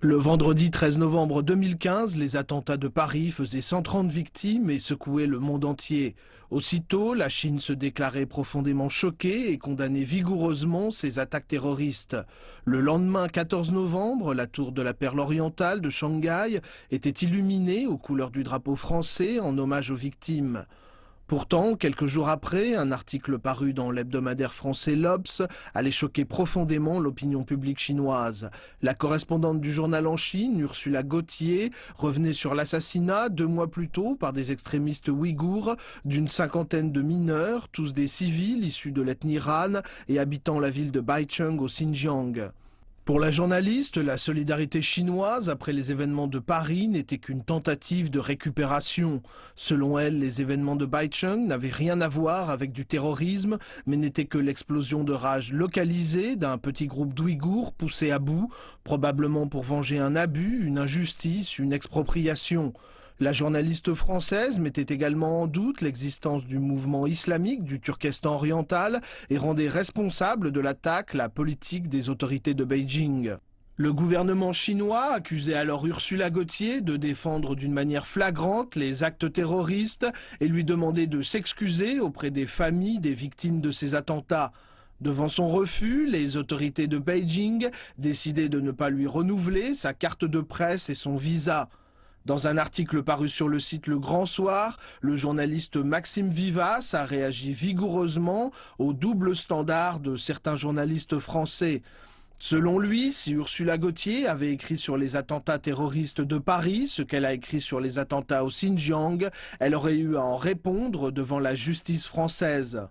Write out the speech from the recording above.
Le vendredi 13 novembre 2015, les attentats de Paris faisaient 130 victimes et secouaient le monde entier. Aussitôt, la Chine se déclarait profondément choquée et condamnait vigoureusement ces attaques terroristes. Le lendemain 14 novembre, la tour de la Perle orientale de Shanghai était illuminée aux couleurs du drapeau français en hommage aux victimes. Pourtant, quelques jours après, un article paru dans l'hebdomadaire français l'Obs allait choquer profondément l'opinion publique chinoise. La correspondante du journal en Chine, Ursula Gauthier, revenait sur l'assassinat 2 mois plus tôt par des extrémistes ouïghours d'une cinquantaine de mineurs, tous des civils issus de l'ethnie Han et habitant la ville de Baicheng au Xinjiang. Pour la journaliste, la solidarité chinoise après les événements de Paris n'était qu'une tentative de récupération. Selon elle, les événements de Baicheng n'avaient rien à voir avec du terrorisme, mais n'étaient que l'explosion de rage localisée d'un petit groupe d'Ouïghours poussés à bout, probablement pour venger un abus, une injustice, une expropriation. La journaliste française mettait également en doute l'existence du mouvement islamique du Turkestan oriental et rendait responsable de l'attaque la politique des autorités de Beijing. Le gouvernement chinois accusait alors Ursula Gauthier de défendre d'une manière flagrante les actes terroristes et lui demandait de s'excuser auprès des familles des victimes de ces attentats. Devant son refus, les autorités de Beijing décidaient de ne pas lui renouveler sa carte de presse et son visa. Dans un article paru sur le site Le Grand Soir, le journaliste Maxime Vivas a réagi vigoureusement au double standard de certains journalistes français. Selon lui, si Ursula Gauthier avait écrit sur les attentats terroristes de Paris ce qu'elle a écrit sur les attentats au Xinjiang, elle aurait eu à en répondre devant la justice française.